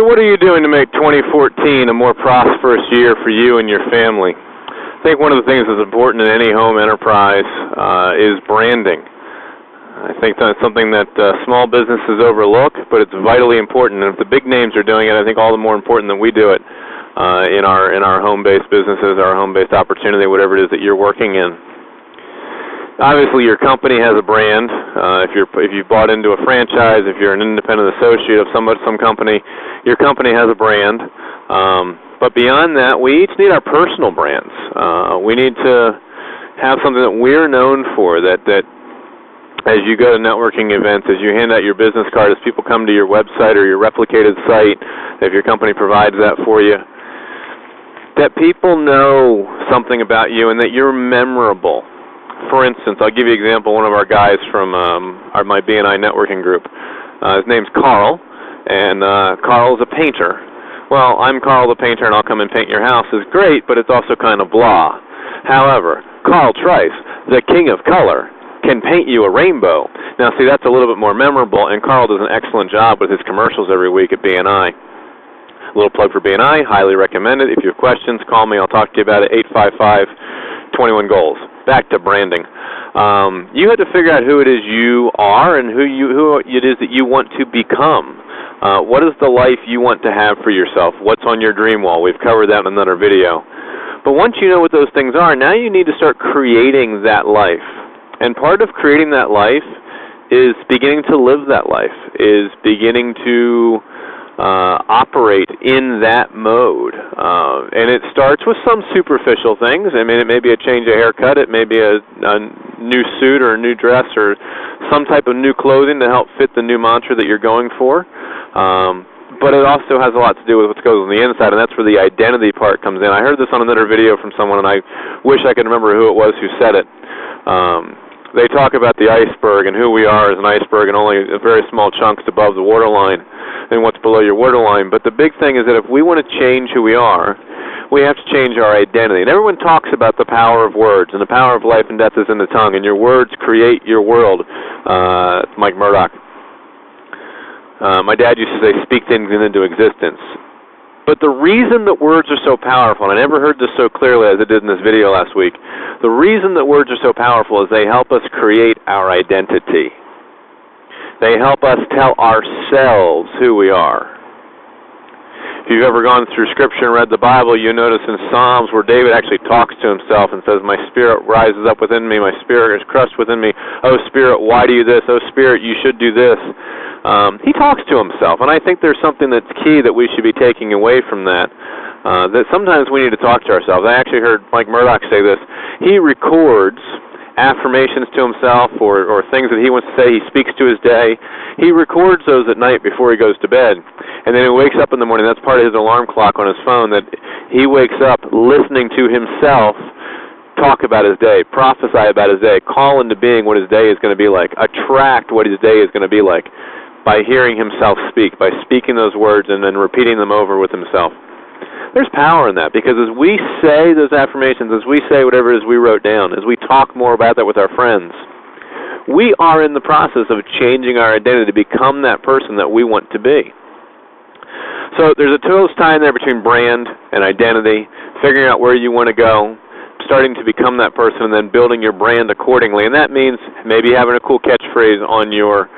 So what are you doing to make 2014 a more prosperous year for you and your family? I think one of the things that's important in any home enterprise is branding. I think that's something that small businesses overlook, but it's vitally important. And if the big names are doing it, I think all the more important that we do it in our home-based businesses, our home-based opportunity, whatever it is that you're working in. Obviously, your company has a brand. If you've bought into a franchise, if you're an independent associate of some company, your company has a brand. But beyond that, we each need our personal brands. We need to have something that we're known for, that as you go to networking events, as you hand out your business card, as people come to your website or your replicated site, if your company provides that for you, that people know something about you and that you're memorable. For instance, I'll give you an example. One of our guys from my B&I networking group, his name's Carl, and Carl's a painter. Well, I'm Carl the painter, and I'll come and paint your house is great, but it's also kind of blah. However, Carl Trice, the king of color, can paint you a rainbow. Now, see, that's a little bit more memorable, and Carl does an excellent job with his commercials every week at B&I. A little plug for B&I, highly recommend it. If you have questions, call me. I'll talk to you about it, 855-21-GOALS. Back to branding. You had to figure out who it is you are and who it is that you want to become. What is the life you want to have for yourself? What's on your dream wall? We've covered that in another video. But once you know what those things are, now you need to start creating that life. And part of creating that life is beginning to live that life, is beginning to operate in that mode. And it starts with some superficial things. I mean, it may be a change of haircut. It may be a new suit or a new dress or some type of new clothing to help fit the new mantra that you're going for. But it also has a lot to do with what goes on the inside, and that's where the identity part comes in. I heard this on another video from someone, and I wish I could remember who it was who said it. They talk about the iceberg and who we are as an iceberg and only a very small chunks above the waterline and what's below your waterline. But the big thing is that if we want to change who we are, we have to change our identity. And everyone talks about the power of words, and the power of life and death is in the tongue, and your words create your world. Mike Murdoch. My dad used to say, speak things into existence. But the reason that words are so powerful, and I never heard this so clearly as I did in this video last week, the reason that words are so powerful is they help us create our identity. They help us tell ourselves who we are. If you've ever gone through Scripture and read the Bible, you notice in Psalms where David actually talks to himself and says, my spirit rises up within me, my spirit is crushed within me. Oh, Spirit, why do you this? Oh, Spirit, you should do this. He talks to himself, and I think there's something that's key that we should be taking away from that, that sometimes we need to talk to ourselves. I actually heard Mike Murdoch say this. He records affirmations to himself or things that he wants to say. He speaks to his day. He records those at night before he goes to bed. And then he wakes up in the morning. That's part of his alarm clock on his phone, that he wakes up listening to himself talk about his day, prophesy about his day, call into being what his day is going to be like, attract what his day is going to be like by hearing himself speak, by speaking those words and then repeating them over with himself. There's power in that, because as we say those affirmations, as we say whatever it is we wrote down, as we talk more about that with our friends, we are in the process of changing our identity to become that person that we want to be. So there's a close tie in there between brand and identity, figuring out where you want to go, starting to become that person, and then building your brand accordingly. And that means maybe having a cool catchphrase on your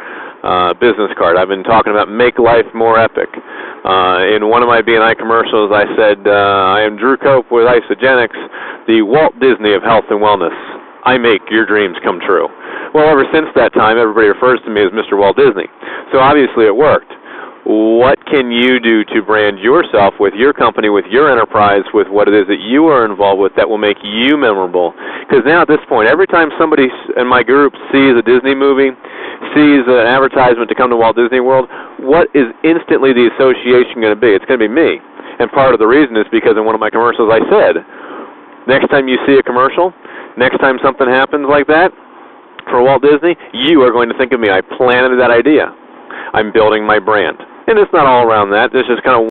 business card. I've been talking about make life more epic. In one of my B&I commercials, I said, I am Drew Cope with Isogenics, the Walt Disney of health and wellness. I make your dreams come true. Well, ever since that time, everybody refers to me as Mr. Walt Disney. So obviously it worked. What can you do to brand yourself with your company, with your enterprise, with what it is that you are involved with that will make you memorable? Because now at this point, every time somebody in my group sees a Disney movie, sees an advertisement to come to Walt Disney World, what is instantly the association going to be? It's going to be me. And part of the reason is because in one of my commercials I said, next time you see a commercial, next time something happens like that for Walt Disney, you are going to think of me. I planted that idea. I'm building my brand. And it's not all around that. It's just kind of